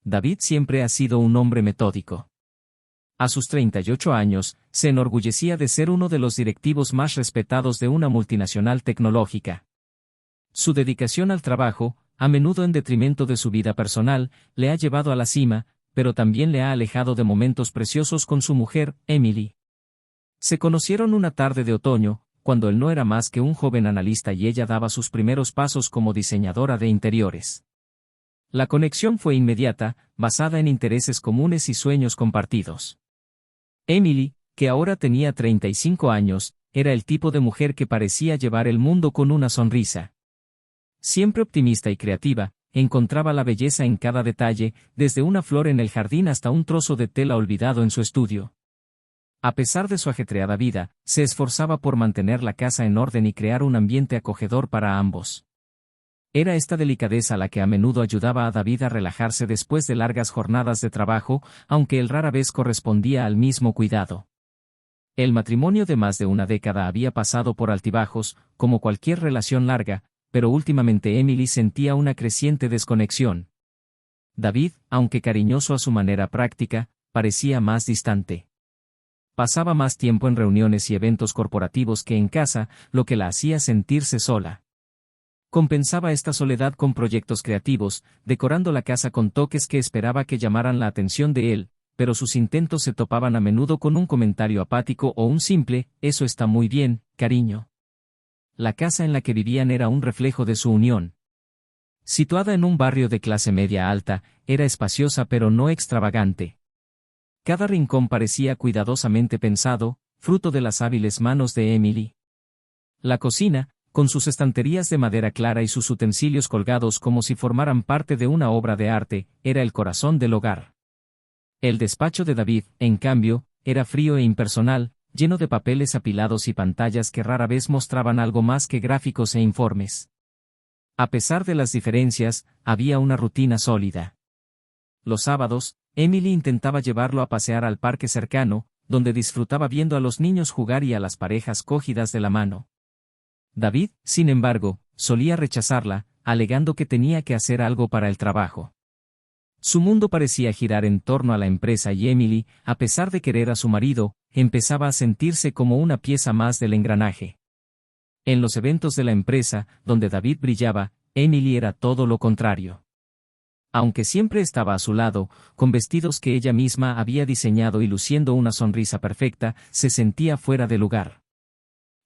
David siempre ha sido un hombre metódico. A sus 38 años, se enorgullecía de ser uno de los directivos más respetados de una multinacional tecnológica. Su dedicación al trabajo, a menudo en detrimento de su vida personal, le ha llevado a la cima, pero también le ha alejado de momentos preciosos con su mujer, Emily. Se conocieron una tarde de otoño, cuando él no era más que un joven analista y ella daba sus primeros pasos como diseñadora de interiores. La conexión fue inmediata, basada en intereses comunes y sueños compartidos. Emily, que ahora tenía 35 años, era el tipo de mujer que parecía llevar el mundo con una sonrisa. Siempre optimista y creativa, encontraba la belleza en cada detalle, desde una flor en el jardín hasta un trozo de tela olvidado en su estudio. A pesar de su ajetreada vida, se esforzaba por mantener la casa en orden y crear un ambiente acogedor para ambos. Era esta delicadeza la que a menudo ayudaba a David a relajarse después de largas jornadas de trabajo, aunque él rara vez correspondía al mismo cuidado. El matrimonio de más de una década había pasado por altibajos, como cualquier relación larga, pero últimamente Emily sentía una creciente desconexión. David, aunque cariñoso a su manera práctica, parecía más distante. Pasaba más tiempo en reuniones y eventos corporativos que en casa, lo que la hacía sentirse sola. Compensaba esta soledad con proyectos creativos, decorando la casa con toques que esperaba que llamaran la atención de él, pero sus intentos se topaban a menudo con un comentario apático o un simple, «Eso está muy bien, cariño». La casa en la que vivían era un reflejo de su unión. Situada en un barrio de clase media alta, era espaciosa pero no extravagante. Cada rincón parecía cuidadosamente pensado, fruto de las hábiles manos de Emily. La cocina, con sus estanterías de madera clara y sus utensilios colgados como si formaran parte de una obra de arte, era el corazón del hogar. El despacho de David, en cambio, era frío e impersonal, lleno de papeles apilados y pantallas que rara vez mostraban algo más que gráficos e informes. A pesar de las diferencias, había una rutina sólida. Los sábados, Emily intentaba llevarlo a pasear al parque cercano, donde disfrutaba viendo a los niños jugar y a las parejas cogidas de la mano. David, sin embargo, solía rechazarla, alegando que tenía que hacer algo para el trabajo. Su mundo parecía girar en torno a la empresa y Emily, a pesar de querer a su marido, empezaba a sentirse como una pieza más del engranaje. En los eventos de la empresa, donde David brillaba, Emily era todo lo contrario. Aunque siempre estaba a su lado, con vestidos que ella misma había diseñado y luciendo una sonrisa perfecta, se sentía fuera de lugar.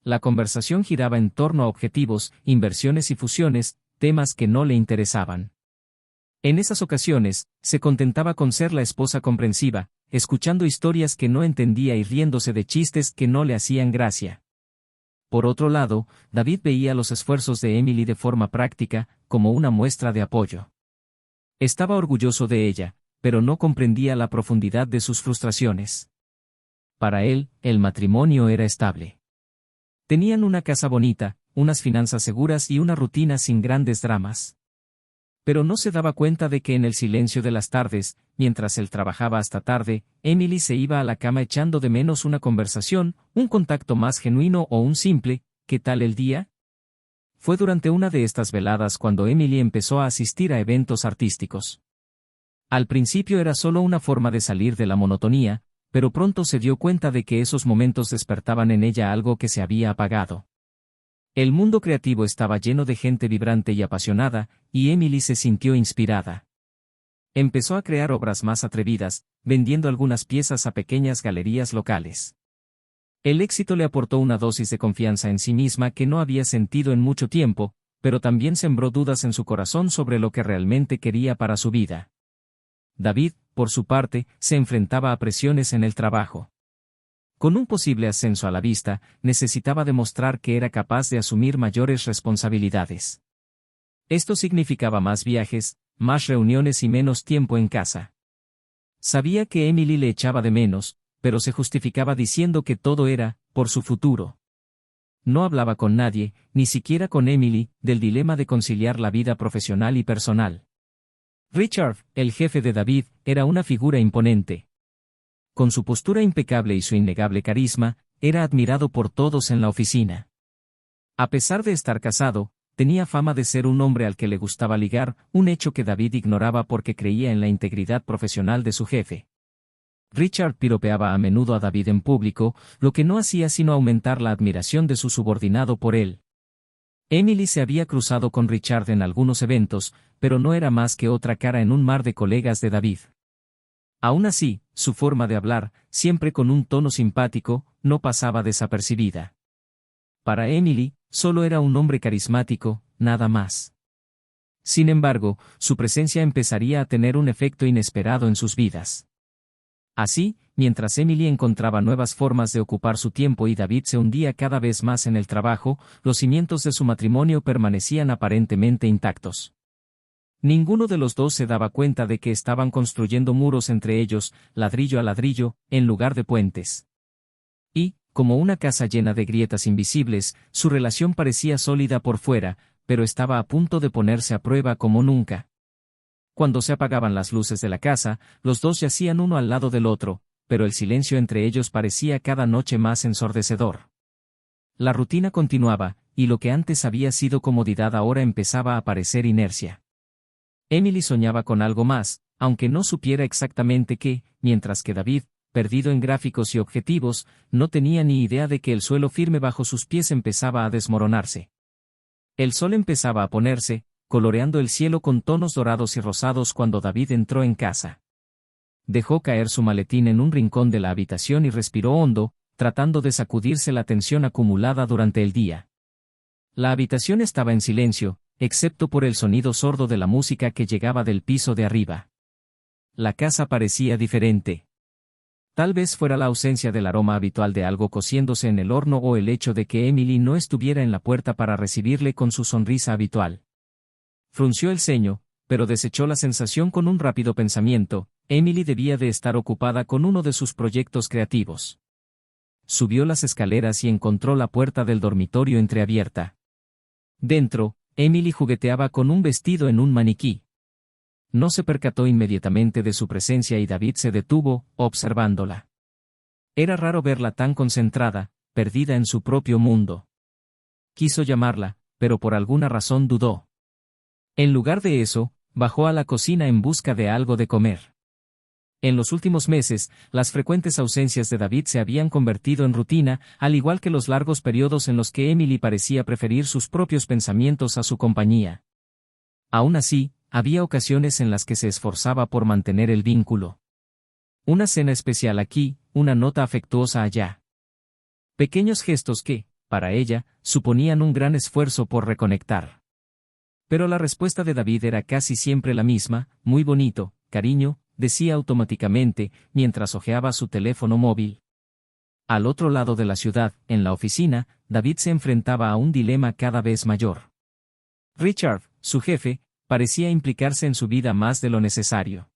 La conversación giraba en torno a objetivos, inversiones y fusiones, temas que no le interesaban. En esas ocasiones, se contentaba con ser la esposa comprensiva, escuchando historias que no entendía y riéndose de chistes que no le hacían gracia. Por otro lado, David veía los esfuerzos de Emily de forma práctica, como una muestra de apoyo. Estaba orgulloso de ella, pero no comprendía la profundidad de sus frustraciones. Para él, el matrimonio era estable. Tenían una casa bonita, unas finanzas seguras y una rutina sin grandes dramas. Pero no se daba cuenta de que en el silencio de las tardes, mientras él trabajaba hasta tarde, Emily se iba a la cama echando de menos una conversación, un contacto más genuino o un simple, ¿qué tal el día? Fue durante una de estas veladas cuando Emily empezó a asistir a eventos artísticos. Al principio era solo una forma de salir de la monotonía, pero pronto se dio cuenta de que esos momentos despertaban en ella algo que se había apagado. El mundo creativo estaba lleno de gente vibrante y apasionada, y Emily se sintió inspirada. Empezó a crear obras más atrevidas, vendiendo algunas piezas a pequeñas galerías locales. El éxito le aportó una dosis de confianza en sí misma que no había sentido en mucho tiempo, pero también sembró dudas en su corazón sobre lo que realmente quería para su vida. David, por su parte, se enfrentaba a presiones en el trabajo. Con un posible ascenso a la vista, necesitaba demostrar que era capaz de asumir mayores responsabilidades. Esto significaba más viajes, más reuniones y menos tiempo en casa. Sabía que Emily le echaba de menos, pero se justificaba diciendo que todo era, por su futuro. No hablaba con nadie, ni siquiera con Emily, del dilema de conciliar la vida profesional y personal. Richard, el jefe de David, era una figura imponente. Con su postura impecable y su innegable carisma, era admirado por todos en la oficina. A pesar de estar casado, tenía fama de ser un hombre al que le gustaba ligar, un hecho que David ignoraba porque creía en la integridad profesional de su jefe. Richard piropeaba a menudo a David en público, lo que no hacía sino aumentar la admiración de su subordinado por él. Emily se había cruzado con Richard en algunos eventos, pero no era más que otra cara en un mar de colegas de David. Aún así, su forma de hablar, siempre con un tono simpático, no pasaba desapercibida. Para Emily, solo era un hombre carismático, nada más. Sin embargo, su presencia empezaría a tener un efecto inesperado en sus vidas. Así, mientras Emily encontraba nuevas formas de ocupar su tiempo y David se hundía cada vez más en el trabajo, los cimientos de su matrimonio permanecían aparentemente intactos. Ninguno de los dos se daba cuenta de que estaban construyendo muros entre ellos, ladrillo a ladrillo, en lugar de puentes. Y, como una casa llena de grietas invisibles, su relación parecía sólida por fuera, pero estaba a punto de ponerse a prueba como nunca. Cuando se apagaban las luces de la casa, los dos yacían uno al lado del otro, pero el silencio entre ellos parecía cada noche más ensordecedor. La rutina continuaba, y lo que antes había sido comodidad ahora empezaba a parecer inercia. Emily soñaba con algo más, aunque no supiera exactamente qué, mientras que David, perdido en gráficos y objetivos, no tenía ni idea de que el suelo firme bajo sus pies empezaba a desmoronarse. El sol empezaba a ponerse, coloreando el cielo con tonos dorados y rosados cuando David entró en casa. Dejó caer su maletín en un rincón de la habitación y respiró hondo, tratando de sacudirse la tensión acumulada durante el día. La habitación estaba en silencio, excepto por el sonido sordo de la música que llegaba del piso de arriba. La casa parecía diferente. Tal vez fuera la ausencia del aroma habitual de algo cociéndose en el horno o el hecho de que Emily no estuviera en la puerta para recibirle con su sonrisa habitual. Frunció el ceño, pero desechó la sensación con un rápido pensamiento: Emily debía de estar ocupada con uno de sus proyectos creativos. Subió las escaleras y encontró la puerta del dormitorio entreabierta. Dentro, Emily jugueteaba con un vestido en un maniquí. No se percató inmediatamente de su presencia y David se detuvo, observándola. Era raro verla tan concentrada, perdida en su propio mundo. Quiso llamarla, pero por alguna razón dudó. En lugar de eso, bajó a la cocina en busca de algo de comer. En los últimos meses, las frecuentes ausencias de David se habían convertido en rutina, al igual que los largos periodos en los que Emily parecía preferir sus propios pensamientos a su compañía. Aún así, había ocasiones en las que se esforzaba por mantener el vínculo. Una cena especial aquí, una nota afectuosa allá. Pequeños gestos que, para ella, suponían un gran esfuerzo por reconectar. Pero la respuesta de David era casi siempre la misma: muy bonito, cariño, decía automáticamente, mientras hojeaba su teléfono móvil. Al otro lado de la ciudad, en la oficina, David se enfrentaba a un dilema cada vez mayor. Richard, su jefe, parecía implicarse en su vida más de lo necesario.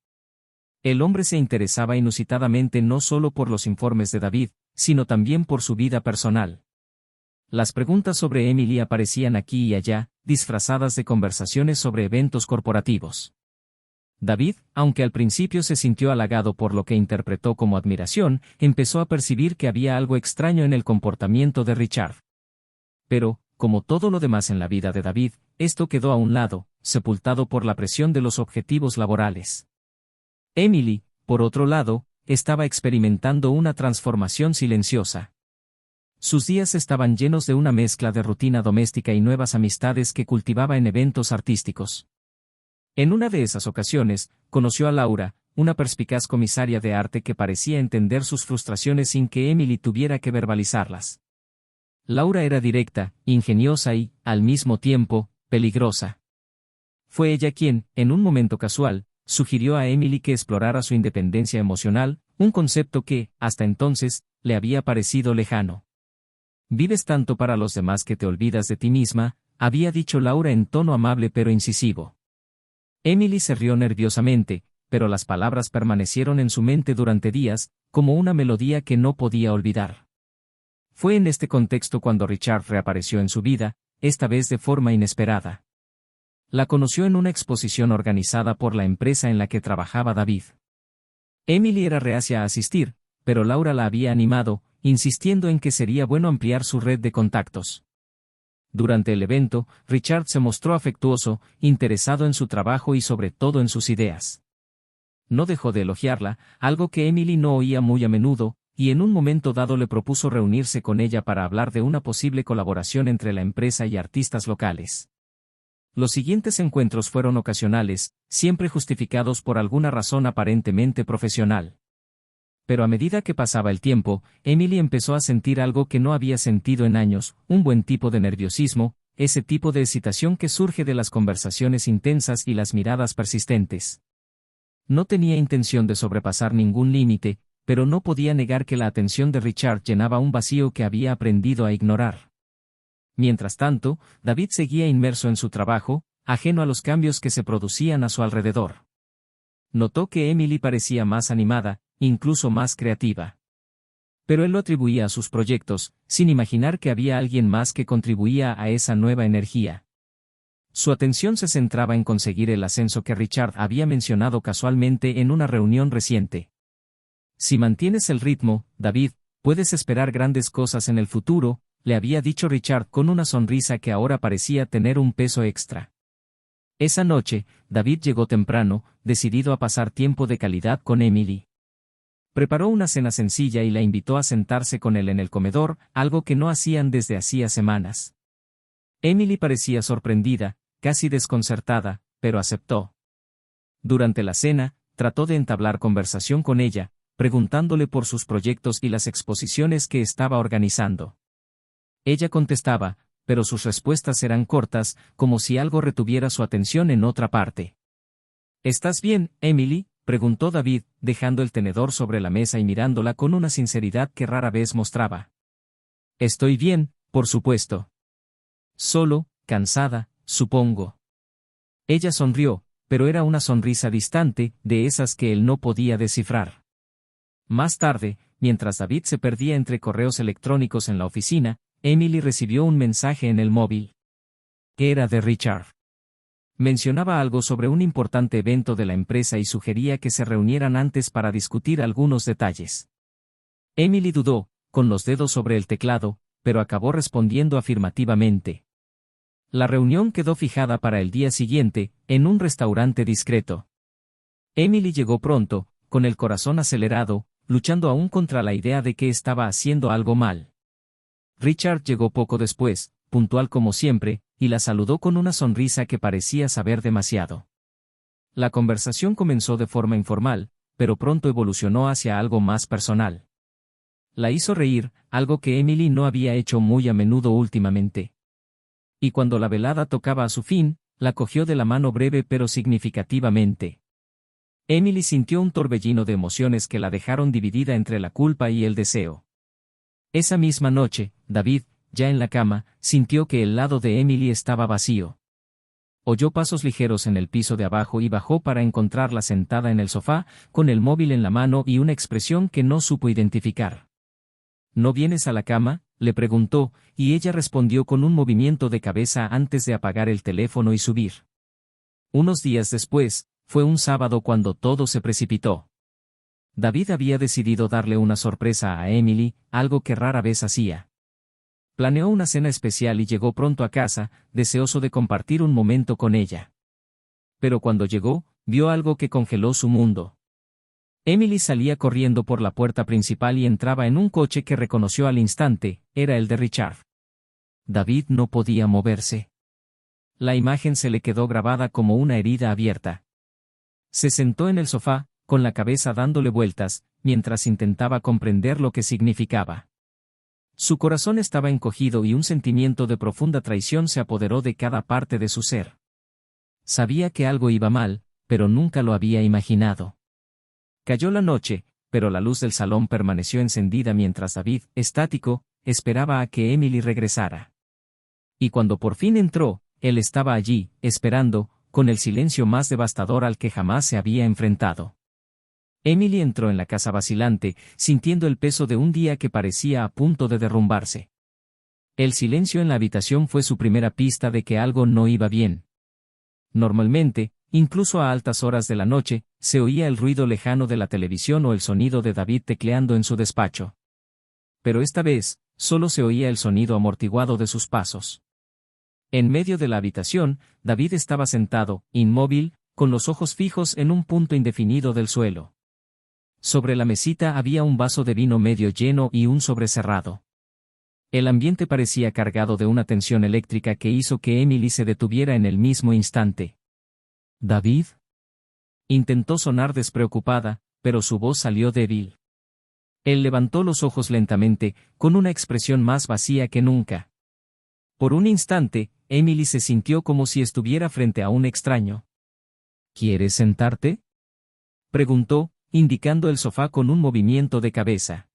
El hombre se interesaba inusitadamente no solo por los informes de David, sino también por su vida personal. Las preguntas sobre Emily aparecían aquí y allá, disfrazadas de conversaciones sobre eventos corporativos. David, aunque al principio se sintió halagado por lo que interpretó como admiración, empezó a percibir que había algo extraño en el comportamiento de Richard. Pero, como todo lo demás en la vida de David, esto quedó a un lado, sepultado por la presión de los objetivos laborales. Emily, por otro lado, estaba experimentando una transformación silenciosa. Sus días estaban llenos de una mezcla de rutina doméstica y nuevas amistades que cultivaba en eventos artísticos. En una de esas ocasiones, conoció a Laura, una perspicaz comisaria de arte que parecía entender sus frustraciones sin que Emily tuviera que verbalizarlas. Laura era directa, ingeniosa y, al mismo tiempo, peligrosa. Fue ella quien, en un momento casual, sugirió a Emily que explorara su independencia emocional, un concepto que, hasta entonces, le había parecido lejano. «Vives tanto para los demás que te olvidas de ti misma», había dicho Laura en tono amable pero incisivo. Emily se rió nerviosamente, pero las palabras permanecieron en su mente durante días, como una melodía que no podía olvidar. Fue en este contexto cuando Richard reapareció en su vida, esta vez de forma inesperada. La conoció en una exposición organizada por la empresa en la que trabajaba David. Emily era reacia a asistir, pero Laura la había animado, insistiendo en que sería bueno ampliar su red de contactos. Durante el evento, Richard se mostró afectuoso, interesado en su trabajo y sobre todo en sus ideas. No dejó de elogiarla, algo que Emily no oía muy a menudo, y en un momento dado le propuso reunirse con ella para hablar de una posible colaboración entre la empresa y artistas locales. Los siguientes encuentros fueron ocasionales, siempre justificados por alguna razón aparentemente profesional. Pero a medida que pasaba el tiempo, Emily empezó a sentir algo que no había sentido en años, un buen tipo de nerviosismo, ese tipo de excitación que surge de las conversaciones intensas y las miradas persistentes. No tenía intención de sobrepasar ningún límite, pero no podía negar que la atención de Richard llenaba un vacío que había aprendido a ignorar. Mientras tanto, David seguía inmerso en su trabajo, ajeno a los cambios que se producían a su alrededor. Notó que Emily parecía más animada, incluso más creativa. Pero él lo atribuía a sus proyectos, sin imaginar que había alguien más que contribuía a esa nueva energía. Su atención se centraba en conseguir el ascenso que Richard había mencionado casualmente en una reunión reciente. Si mantienes el ritmo, David, puedes esperar grandes cosas en el futuro, le había dicho Richard con una sonrisa que ahora parecía tener un peso extra. Esa noche, David llegó temprano, decidido a pasar tiempo de calidad con Emily. Preparó una cena sencilla y la invitó a sentarse con él en el comedor, algo que no hacían desde hacía semanas. Emily parecía sorprendida, casi desconcertada, pero aceptó. Durante la cena, trató de entablar conversación con ella, preguntándole por sus proyectos y las exposiciones que estaba organizando. Ella contestaba, pero sus respuestas eran cortas, como si algo retuviera su atención en otra parte. ¿Estás bien, Emily?, preguntó David, dejando el tenedor sobre la mesa y mirándola con una sinceridad que rara vez mostraba. Estoy bien, por supuesto. Solo, cansada, supongo. Ella sonrió, pero era una sonrisa distante, de esas que él no podía descifrar. Más tarde, mientras David se perdía entre correos electrónicos en la oficina, Emily recibió un mensaje en el móvil. Era de Richard. Mencionaba algo sobre un importante evento de la empresa y sugería que se reunieran antes para discutir algunos detalles. Emily dudó, con los dedos sobre el teclado, pero acabó respondiendo afirmativamente. La reunión quedó fijada para el día siguiente, en un restaurante discreto. Emily llegó pronto, con el corazón acelerado, luchando aún contra la idea de que estaba haciendo algo mal. Richard llegó poco después, puntual como siempre, y la saludó con una sonrisa que parecía saber demasiado. La conversación comenzó de forma informal, pero pronto evolucionó hacia algo más personal. La hizo reír, algo que Emily no había hecho muy a menudo últimamente. Y cuando la velada tocaba a su fin, la cogió de la mano breve pero significativamente. Emily sintió un torbellino de emociones que la dejaron dividida entre la culpa y el deseo. Esa misma noche, David, ya en la cama, sintió que el lado de Emily estaba vacío. Oyó pasos ligeros en el piso de abajo y bajó para encontrarla sentada en el sofá, con el móvil en la mano y una expresión que no supo identificar. ¿No vienes a la cama?, le preguntó, y ella respondió con un movimiento de cabeza antes de apagar el teléfono y subir. Unos días después, fue un sábado cuando todo se precipitó. David había decidido darle una sorpresa a Emily, algo que rara vez hacía. Planeó una cena especial y llegó pronto a casa, deseoso de compartir un momento con ella. Pero cuando llegó, vio algo que congeló su mundo. Emily salía corriendo por la puerta principal y entraba en un coche que reconoció al instante, era el de Richard. David no podía moverse. La imagen se le quedó grabada como una herida abierta. Se sentó en el sofá, con la cabeza dándole vueltas, mientras intentaba comprender lo que significaba. Su corazón estaba encogido y un sentimiento de profunda traición se apoderó de cada parte de su ser. Sabía que algo iba mal, pero nunca lo había imaginado. Cayó la noche, pero la luz del salón permaneció encendida mientras David, estático, esperaba a que Emily regresara. Y cuando por fin entró, él estaba allí, esperando, con el silencio más devastador al que jamás se había enfrentado. Emily entró en la casa vacilante, sintiendo el peso de un día que parecía a punto de derrumbarse. El silencio en la habitación fue su primera pista de que algo no iba bien. Normalmente, incluso a altas horas de la noche, se oía el ruido lejano de la televisión o el sonido de David tecleando en su despacho. Pero esta vez, solo se oía el sonido amortiguado de sus pasos. En medio de la habitación, David estaba sentado, inmóvil, con los ojos fijos en un punto indefinido del suelo. Sobre la mesita había un vaso de vino medio lleno y un sobre cerrado. El ambiente parecía cargado de una tensión eléctrica que hizo que Emily se detuviera en el mismo instante. ¿David? Intentó sonar despreocupada, pero su voz salió débil. Él levantó los ojos lentamente, con una expresión más vacía que nunca. Por un instante, Emily se sintió como si estuviera frente a un extraño. ¿Quieres sentarte?, preguntó, indicando el sofá con un movimiento de cabeza.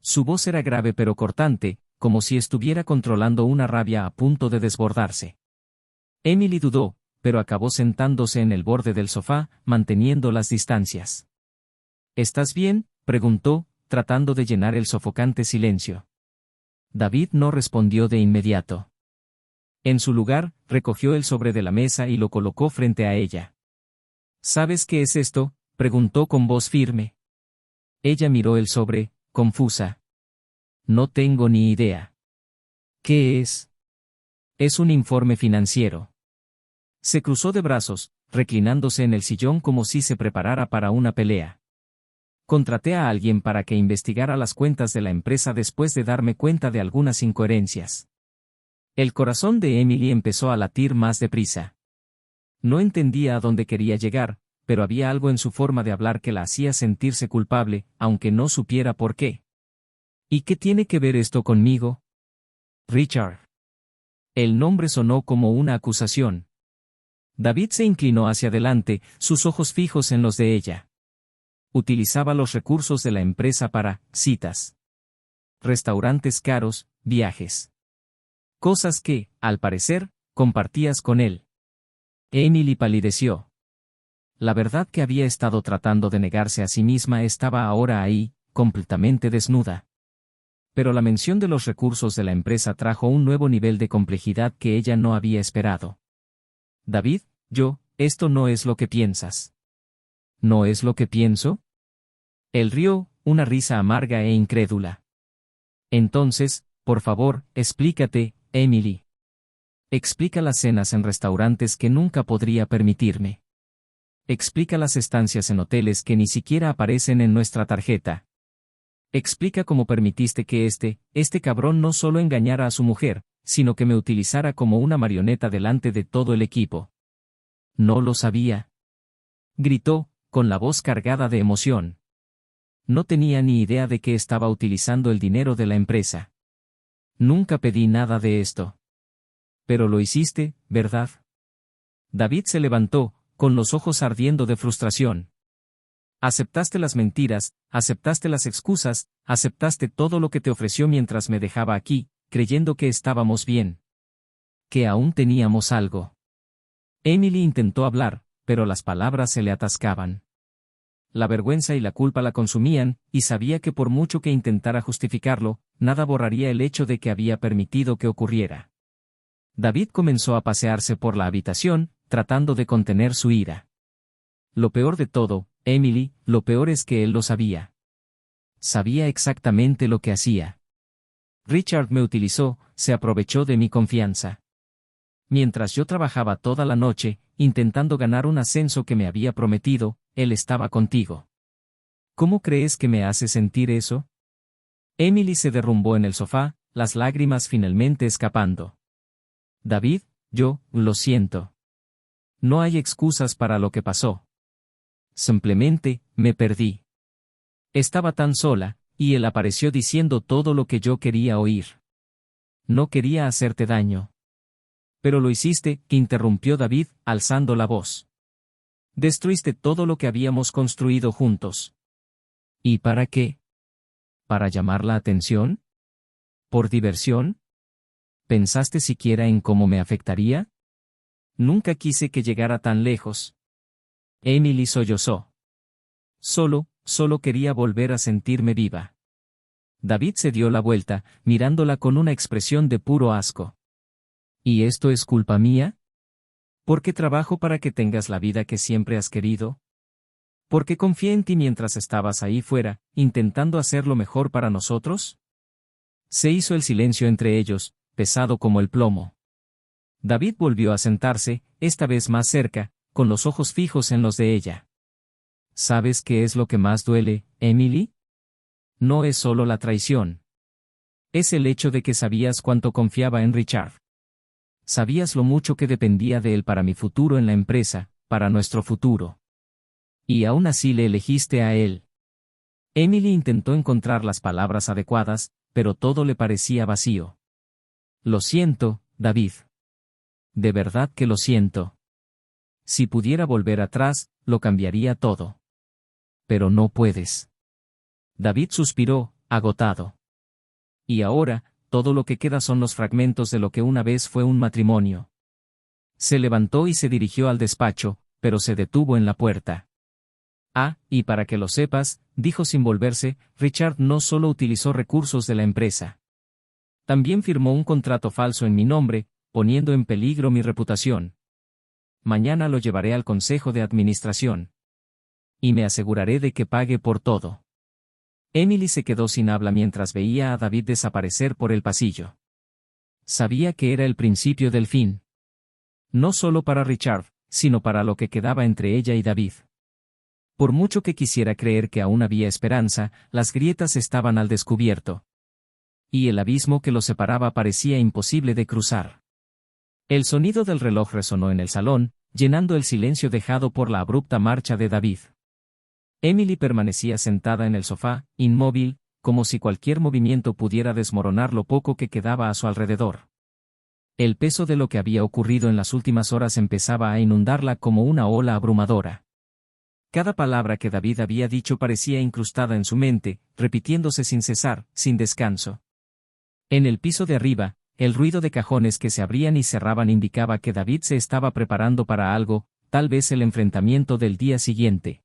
Su voz era grave pero cortante, como si estuviera controlando una rabia a punto de desbordarse. Emily dudó, pero acabó sentándose en el borde del sofá, manteniendo las distancias. ¿Estás bien?, preguntó, tratando de llenar el sofocante silencio. David no respondió de inmediato. En su lugar, recogió el sobre de la mesa y lo colocó frente a ella. ¿Sabes qué es esto?, preguntó con voz firme. Ella miró el sobre, confusa. No tengo ni idea. ¿Qué es? Es un informe financiero. Se cruzó de brazos, reclinándose en el sillón como si se preparara para una pelea. Contraté a alguien para que investigara las cuentas de la empresa después de darme cuenta de algunas incoherencias. El corazón de Emily empezó a latir más deprisa. No entendía a dónde quería llegar, pero había algo en su forma de hablar que la hacía sentirse culpable, aunque no supiera por qué. ¿Y qué tiene que ver esto conmigo? Richard. El nombre sonó como una acusación. David se inclinó hacia adelante, sus ojos fijos en los de ella. Utilizaba los recursos de la empresa para citas, restaurantes caros, viajes. Cosas que, al parecer, compartías con él. Emily palideció. La verdad que había estado tratando de negarse a sí misma estaba ahora ahí, completamente desnuda. Pero la mención de los recursos de la empresa trajo un nuevo nivel de complejidad que ella no había esperado. David, esto no es lo que piensas. ¿No es lo que pienso? Él rió, una risa amarga e incrédula. Entonces, por favor, explícate, Emily. Explica las cenas en restaurantes que nunca podría permitirme. Explica las estancias en hoteles que ni siquiera aparecen en nuestra tarjeta. Explica cómo permitiste que este cabrón no solo engañara a su mujer, sino que me utilizara como una marioneta delante de todo el equipo. No lo sabía. Gritó, con la voz cargada de emoción. No tenía ni idea de que estaba utilizando el dinero de la empresa. Nunca pedí nada de esto. Pero lo hiciste, ¿verdad? David se levantó, con los ojos ardiendo de frustración. Aceptaste las mentiras, aceptaste las excusas, aceptaste todo lo que te ofreció mientras me dejaba aquí, creyendo que estábamos bien. Que aún teníamos algo. Emily intentó hablar, pero las palabras se le atascaban. La vergüenza y la culpa la consumían, y sabía que por mucho que intentara justificarlo, nada borraría el hecho de que había permitido que ocurriera. David comenzó a pasearse por la habitación, tratando de contener su ira. Lo peor de todo, Emily, lo peor es que él lo sabía. Sabía exactamente lo que hacía. Richard me utilizó, se aprovechó de mi confianza. Mientras yo trabajaba toda la noche, intentando ganar un ascenso que me había prometido, él estaba contigo. ¿Cómo crees que me hace sentir eso? Emily se derrumbó en el sofá, las lágrimas finalmente escapando. David, lo siento. No hay excusas para lo que pasó. Simplemente, me perdí. Estaba tan sola, y él apareció diciendo todo lo que yo quería oír. No quería hacerte daño. Pero lo hiciste, interrumpió David, alzando la voz. Destruiste todo lo que habíamos construido juntos. ¿Y para qué? ¿Para llamar la atención? ¿Por diversión? ¿Pensaste siquiera en cómo me afectaría? Nunca quise que llegara tan lejos. Emily sollozó. Solo quería volver a sentirme viva. David se dio la vuelta, mirándola con una expresión de puro asco. ¿Y esto es culpa mía? ¿Por qué trabajo para que tengas la vida que siempre has querido? ¿Por qué confié en ti mientras estabas ahí fuera, intentando hacer lo mejor para nosotros? Se hizo el silencio entre ellos, pesado como el plomo. David volvió a sentarse, esta vez más cerca, con los ojos fijos en los de ella. ¿Sabes qué es lo que más duele, Emily? No es solo la traición. Es el hecho de que sabías cuánto confiaba en Richard. Sabías lo mucho que dependía de él para mi futuro en la empresa, para nuestro futuro. Y aún así le elegiste a él. Emily intentó encontrar las palabras adecuadas, pero todo le parecía vacío. Lo siento, David. De verdad que lo siento. Si pudiera volver atrás, lo cambiaría todo. Pero no puedes. David suspiró, agotado. Y ahora, todo lo que queda son los fragmentos de lo que una vez fue un matrimonio. Se levantó y se dirigió al despacho, pero se detuvo en la puerta. Ah, y para que lo sepas, dijo sin volverse, Richard no solo utilizó recursos de la empresa. También firmó un contrato falso en mi nombre, poniendo en peligro mi reputación. Mañana lo llevaré al consejo de administración. Y me aseguraré de que pague por todo. Emily se quedó sin habla mientras veía a David desaparecer por el pasillo. Sabía que era el principio del fin. No solo para Richard, sino para lo que quedaba entre ella y David. Por mucho que quisiera creer que aún había esperanza, las grietas estaban al descubierto. Y el abismo que los separaba parecía imposible de cruzar. El sonido del reloj resonó en el salón, llenando el silencio dejado por la abrupta marcha de David. Emily permanecía sentada en el sofá, inmóvil, como si cualquier movimiento pudiera desmoronar lo poco que quedaba a su alrededor. El peso de lo que había ocurrido en las últimas horas empezaba a inundarla como una ola abrumadora. Cada palabra que David había dicho parecía incrustada en su mente, repitiéndose sin cesar, sin descanso. En el piso de arriba, el ruido de cajones que se abrían y cerraban indicaba que David se estaba preparando para algo, tal vez el enfrentamiento del día siguiente.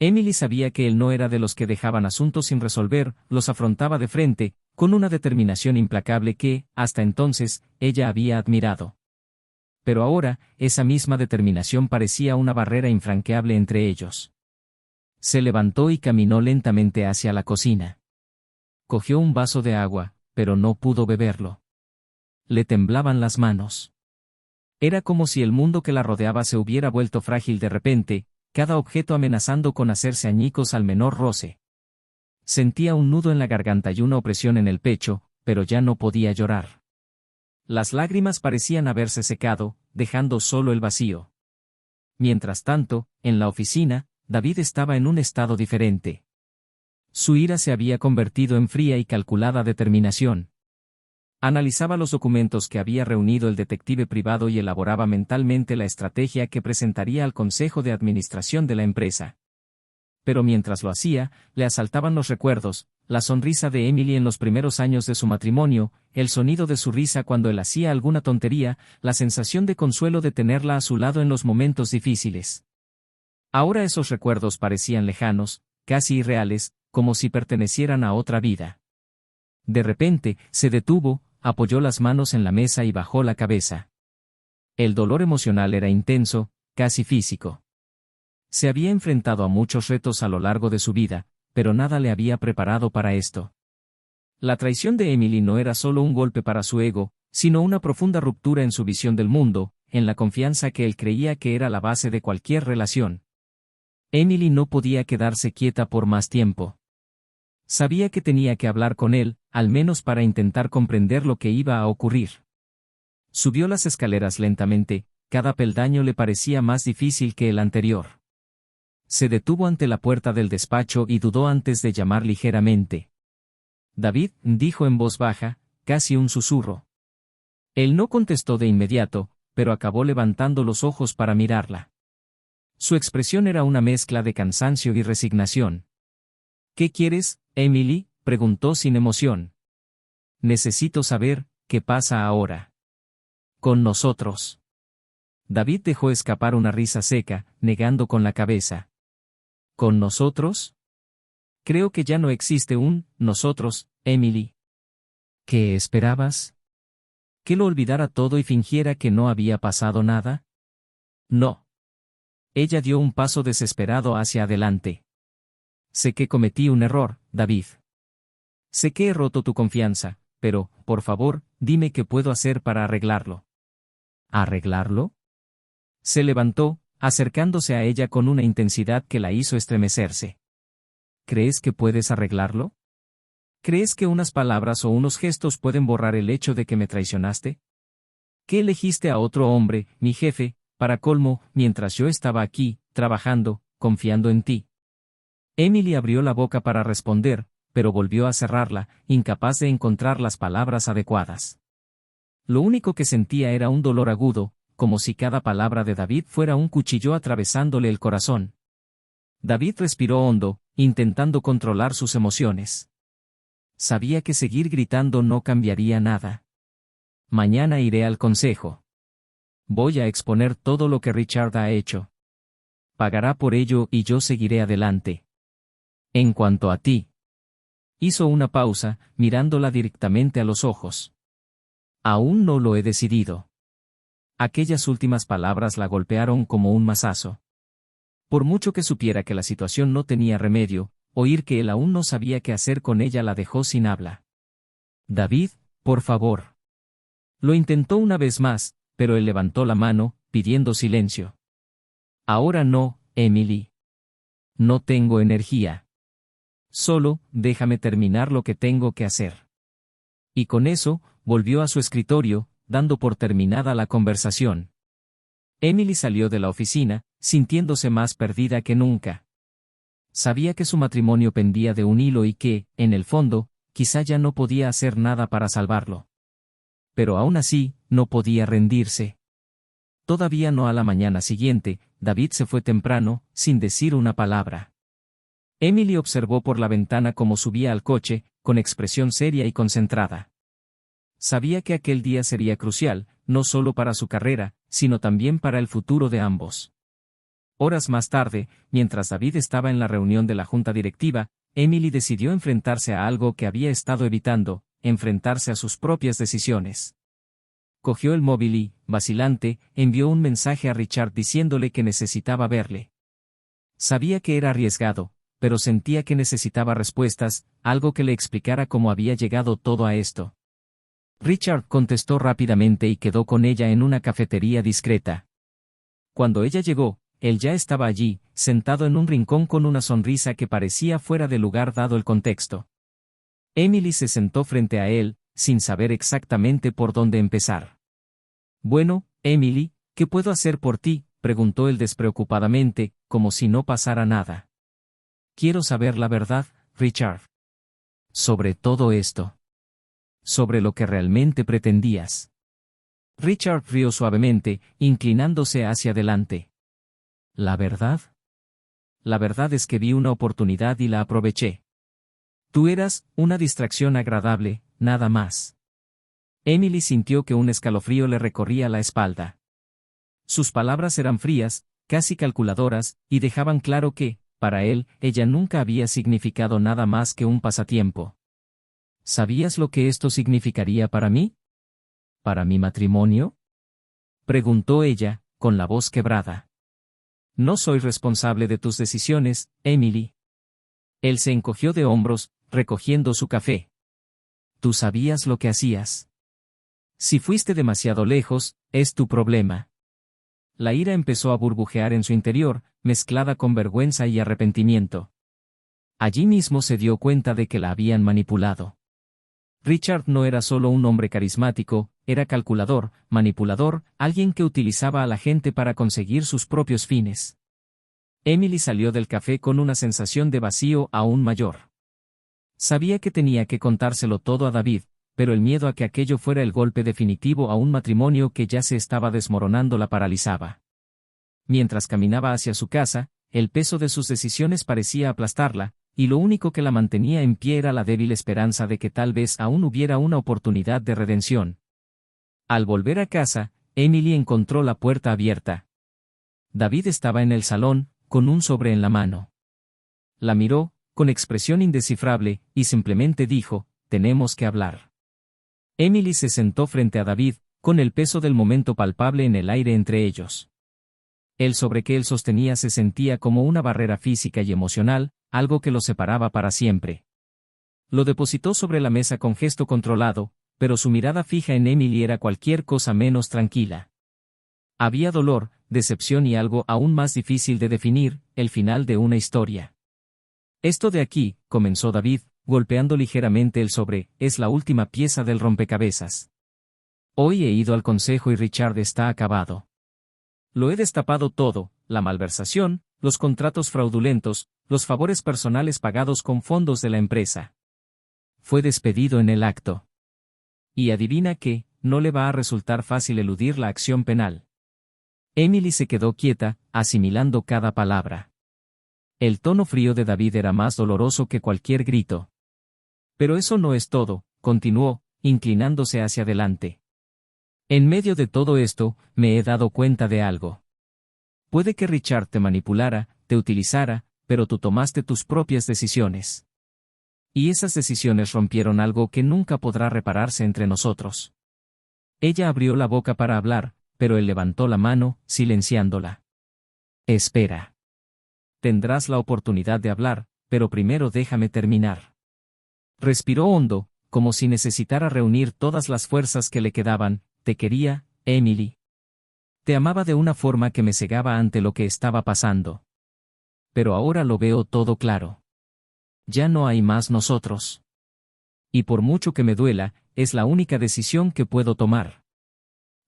Emily sabía que él no era de los que dejaban asuntos sin resolver, los afrontaba de frente, con una determinación implacable que, hasta entonces, ella había admirado. Pero ahora, esa misma determinación parecía una barrera infranqueable entre ellos. Se levantó y caminó lentamente hacia la cocina. Cogió un vaso de agua, pero no pudo beberlo. Le temblaban las manos. Era como si el mundo que la rodeaba se hubiera vuelto frágil de repente, cada objeto amenazando con hacerse añicos al menor roce. Sentía un nudo en la garganta y una opresión en el pecho, pero ya no podía llorar. Las lágrimas parecían haberse secado, dejando solo el vacío. Mientras tanto, en la oficina, David estaba en un estado diferente. Su ira se había convertido en fría y calculada determinación. Analizaba los documentos que había reunido el detective privado y elaboraba mentalmente la estrategia que presentaría al consejo de administración de la empresa. Pero mientras lo hacía, le asaltaban los recuerdos, la sonrisa de Emily en los primeros años de su matrimonio, el sonido de su risa cuando él hacía alguna tontería, la sensación de consuelo de tenerla a su lado en los momentos difíciles. Ahora esos recuerdos parecían lejanos, casi irreales, como si pertenecieran a otra vida. De repente, se detuvo, apoyó las manos en la mesa y bajó la cabeza. El dolor emocional era intenso, casi físico. Se había enfrentado a muchos retos a lo largo de su vida, pero nada le había preparado para esto. La traición de Emily no era solo un golpe para su ego, sino una profunda ruptura en su visión del mundo, en la confianza que él creía que era la base de cualquier relación. Emily no podía quedarse quieta por más tiempo. Sabía que tenía que hablar con él, al menos para intentar comprender lo que iba a ocurrir. Subió las escaleras lentamente, cada peldaño le parecía más difícil que el anterior. Se detuvo ante la puerta del despacho y dudó antes de llamar ligeramente. David, dijo en voz baja, casi un susurro. Él no contestó de inmediato, pero acabó levantando los ojos para mirarla. Su expresión era una mezcla de cansancio y resignación. ¿Qué quieres, Emily?, preguntó sin emoción. Necesito saber, ¿qué pasa ahora? Con nosotros. David dejó escapar una risa seca, negando con la cabeza. ¿Con nosotros? Creo que ya no existe un nosotros, Emily. ¿Qué esperabas? ¿Que lo olvidara todo y fingiera que no había pasado nada? No. Ella dio un paso desesperado hacia adelante. Sé que cometí un error, David. Sé que he roto tu confianza, pero, por favor, dime qué puedo hacer para arreglarlo. ¿Arreglarlo? Se levantó, acercándose a ella con una intensidad que la hizo estremecerse. ¿Crees que puedes arreglarlo? ¿Crees que unas palabras o unos gestos pueden borrar el hecho de que me traicionaste? ¿Qué elegiste a otro hombre, mi jefe, para colmo, mientras yo estaba aquí, trabajando, confiando en ti? Emily abrió la boca para responder, pero volvió a cerrarla, incapaz de encontrar las palabras adecuadas. Lo único que sentía era un dolor agudo, como si cada palabra de David fuera un cuchillo atravesándole el corazón. David respiró hondo, intentando controlar sus emociones. Sabía que seguir gritando no cambiaría nada. Mañana iré al consejo. Voy a exponer todo lo que Richard ha hecho. Pagará por ello y yo seguiré adelante. En cuanto a ti. Hizo una pausa, mirándola directamente a los ojos. Aún no lo he decidido. Aquellas últimas palabras la golpearon como un mazazo. Por mucho que supiera que la situación no tenía remedio, oír que él aún no sabía qué hacer con ella la dejó sin habla. David, por favor. Lo intentó una vez más, pero él levantó la mano, pidiendo silencio. Ahora no, Emily. No tengo energía. Solo, déjame terminar lo que tengo que hacer. Y con eso, volvió a su escritorio, dando por terminada la conversación. Emily salió de la oficina, sintiéndose más perdida que nunca. Sabía que su matrimonio pendía de un hilo y que, en el fondo, quizá ya no podía hacer nada para salvarlo. Pero aún así, no podía rendirse. Todavía no a la mañana siguiente, David se fue temprano, sin decir una palabra. Emily observó por la ventana cómo subía al coche, con expresión seria y concentrada. Sabía que aquel día sería crucial, no solo para su carrera, sino también para el futuro de ambos. Horas más tarde, mientras David estaba en la reunión de la junta directiva, Emily decidió enfrentarse a algo que había estado evitando, enfrentarse a sus propias decisiones. Cogió el móvil y, vacilante, envió un mensaje a Richard diciéndole que necesitaba verle. Sabía que era arriesgado, pero sentía que necesitaba respuestas, algo que le explicara cómo había llegado todo a esto. Richard contestó rápidamente y quedó con ella en una cafetería discreta. Cuando ella llegó, él ya estaba allí, sentado en un rincón con una sonrisa que parecía fuera de lugar dado el contexto. Emily se sentó frente a él, sin saber exactamente por dónde empezar. Bueno, Emily, ¿qué puedo hacer por ti?, preguntó él despreocupadamente, como si no pasara nada. Quiero saber la verdad, Richard. Sobre todo esto. Sobre lo que realmente pretendías. Richard rió suavemente, inclinándose hacia adelante. ¿La verdad? La verdad es que vi una oportunidad y la aproveché. Tú eras una distracción agradable, nada más. Emily sintió que un escalofrío le recorría la espalda. Sus palabras eran frías, casi calculadoras, y dejaban claro que, para él, ella nunca había significado nada más que un pasatiempo. ¿Sabías lo que esto significaría para mí? ¿Para mi matrimonio? Preguntó ella, con la voz quebrada. No soy responsable de tus decisiones, Emily. Él se encogió de hombros, recogiendo su café. Tú sabías lo que hacías. Si fuiste demasiado lejos, es tu problema. La ira empezó a burbujear en su interior, mezclada con vergüenza y arrepentimiento. Allí mismo se dio cuenta de que la habían manipulado. Richard no era solo un hombre carismático, era calculador, manipulador, alguien que utilizaba a la gente para conseguir sus propios fines. Emily salió del café con una sensación de vacío aún mayor. Sabía que tenía que contárselo todo a David, pero el miedo a que aquello fuera el golpe definitivo a un matrimonio que ya se estaba desmoronando la paralizaba. Mientras caminaba hacia su casa, el peso de sus decisiones parecía aplastarla, y lo único que la mantenía en pie era la débil esperanza de que tal vez aún hubiera una oportunidad de redención. Al volver a casa, Emily encontró la puerta abierta. David estaba en el salón, con un sobre en la mano. La miró, con expresión indescifrable, y simplemente dijo, «Tenemos que hablar». Emily se sentó frente a David, con el peso del momento palpable en el aire entre ellos. El sobre que él sostenía se sentía como una barrera física y emocional, algo que lo separaba para siempre. Lo depositó sobre la mesa con gesto controlado, pero su mirada fija en Emily era cualquier cosa menos tranquila. Había dolor, decepción y algo aún más difícil de definir, el final de una historia. Esto de aquí, comenzó David, golpeando ligeramente el sobre, es la última pieza del rompecabezas. Hoy he ido al consejo y Richard está acabado. Lo he destapado todo, la malversación, los contratos fraudulentos, los favores personales pagados con fondos de la empresa. Fue despedido en el acto. Y adivina qué, no le va a resultar fácil eludir la acción penal. Emily se quedó quieta, asimilando cada palabra. El tono frío de David era más doloroso que cualquier grito. Pero eso no es todo, continuó, inclinándose hacia adelante. En medio de todo esto, me he dado cuenta de algo. Puede que Richard te manipulara, te utilizara, pero tú tomaste tus propias decisiones. Y esas decisiones rompieron algo que nunca podrá repararse entre nosotros. Ella abrió la boca para hablar, pero él levantó la mano, silenciándola. Espera. Tendrás la oportunidad de hablar, pero primero déjame terminar. Respiró hondo, como si necesitara reunir todas las fuerzas que le quedaban. Te quería, Emily. Te amaba de una forma que me cegaba ante lo que estaba pasando. Pero ahora lo veo todo claro. Ya no hay más nosotros. Y por mucho que me duela, es la única decisión que puedo tomar.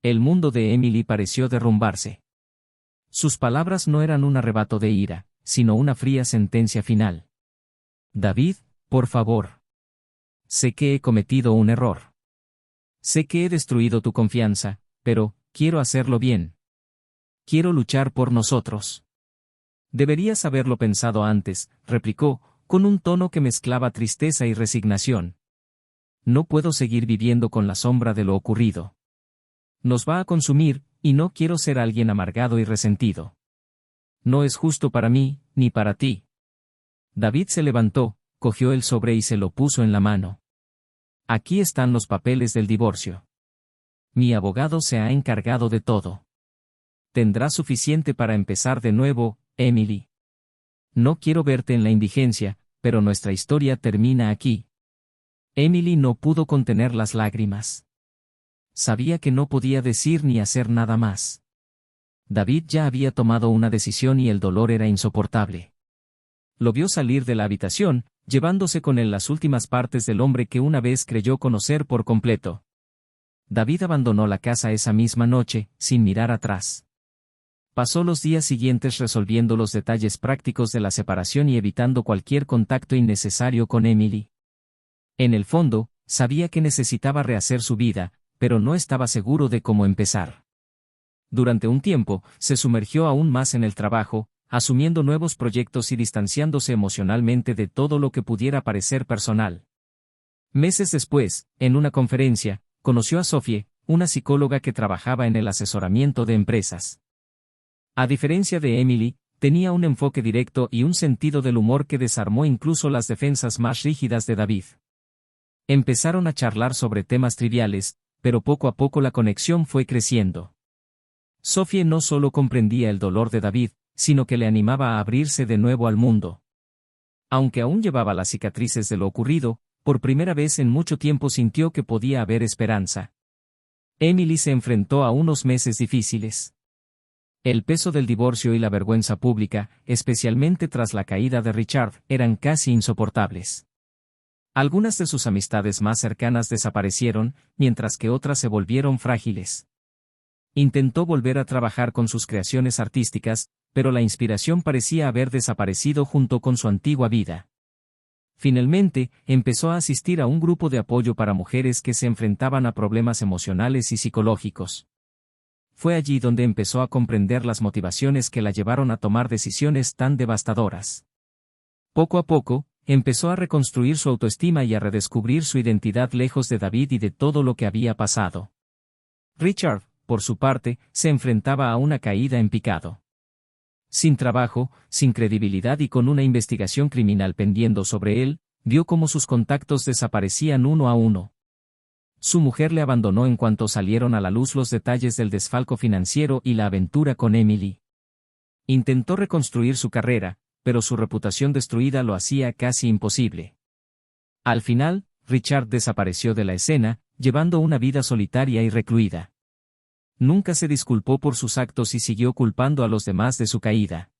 El mundo de Emily pareció derrumbarse. Sus palabras no eran un arrebato de ira, sino una fría sentencia final. David, por favor. Sé que he cometido un error. Sé que he destruido tu confianza, pero, quiero hacerlo bien. Quiero luchar por nosotros. Deberías haberlo pensado antes, replicó, con un tono que mezclaba tristeza y resignación. No puedo seguir viviendo con la sombra de lo ocurrido. Nos va a consumir, y no quiero ser alguien amargado y resentido. No es justo para mí, ni para ti. David se levantó, cogió el sobre y se lo puso en la mano. Aquí están los papeles del divorcio. Mi abogado se ha encargado de todo. Tendrás suficiente para empezar de nuevo, Emily. No quiero verte en la indigencia, pero nuestra historia termina aquí. Emily no pudo contener las lágrimas. Sabía que no podía decir ni hacer nada más. David ya había tomado una decisión y el dolor era insoportable. Lo vio salir de la habitación, llevándose con él las últimas partes del hombre que una vez creyó conocer por completo. David abandonó la casa esa misma noche, sin mirar atrás. Pasó los días siguientes resolviendo los detalles prácticos de la separación y evitando cualquier contacto innecesario con Emily. En el fondo, sabía que necesitaba rehacer su vida, pero no estaba seguro de cómo empezar. Durante un tiempo, se sumergió aún más en el trabajo, asumiendo nuevos proyectos y distanciándose emocionalmente de todo lo que pudiera parecer personal. Meses después, en una conferencia, conoció a Sophie, una psicóloga que trabajaba en el asesoramiento de empresas. A diferencia de Emily, tenía un enfoque directo y un sentido del humor que desarmó incluso las defensas más rígidas de David. Empezaron a charlar sobre temas triviales, pero poco a poco la conexión fue creciendo. Sophie no solo comprendía el dolor de David, sino que le animaba a abrirse de nuevo al mundo. Aunque aún llevaba las cicatrices de lo ocurrido, por primera vez en mucho tiempo sintió que podía haber esperanza. Emily se enfrentó a unos meses difíciles. El peso del divorcio y la vergüenza pública, especialmente tras la caída de Richard, eran casi insoportables. Algunas de sus amistades más cercanas desaparecieron, mientras que otras se volvieron frágiles. Intentó volver a trabajar con sus creaciones artísticas, pero la inspiración parecía haber desaparecido junto con su antigua vida. Finalmente, empezó a asistir a un grupo de apoyo para mujeres que se enfrentaban a problemas emocionales y psicológicos. Fue allí donde empezó a comprender las motivaciones que la llevaron a tomar decisiones tan devastadoras. Poco a poco, empezó a reconstruir su autoestima y a redescubrir su identidad lejos de David y de todo lo que había pasado. Richard, por su parte, se enfrentaba a una caída en picado. Sin trabajo, sin credibilidad y con una investigación criminal pendiendo sobre él, vio cómo sus contactos desaparecían uno a uno. Su mujer le abandonó en cuanto salieron a la luz los detalles del desfalco financiero y la aventura con Emily. Intentó reconstruir su carrera, pero su reputación destruida lo hacía casi imposible. Al final, Richard desapareció de la escena, llevando una vida solitaria y recluida. Nunca se disculpó por sus actos y siguió culpando a los demás de su caída.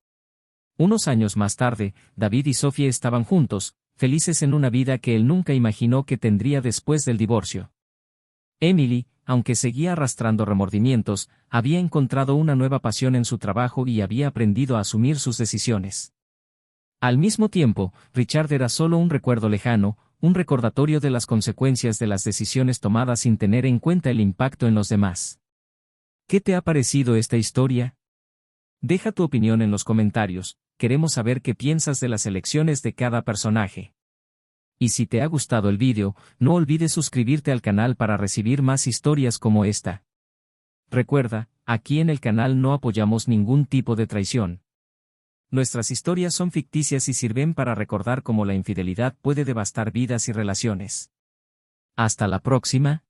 Unos años más tarde, David y Sophie estaban juntos, felices en una vida que él nunca imaginó que tendría después del divorcio. Emily, aunque seguía arrastrando remordimientos, había encontrado una nueva pasión en su trabajo y había aprendido a asumir sus decisiones. Al mismo tiempo, Richard era solo un recuerdo lejano, un recordatorio de las consecuencias de las decisiones tomadas sin tener en cuenta el impacto en los demás. ¿Qué te ha parecido esta historia? Deja tu opinión en los comentarios, queremos saber qué piensas de las elecciones de cada personaje. Y si te ha gustado el vídeo, no olvides suscribirte al canal para recibir más historias como esta. Recuerda, aquí en el canal no apoyamos ningún tipo de traición. Nuestras historias son ficticias y sirven para recordar cómo la infidelidad puede devastar vidas y relaciones. Hasta la próxima.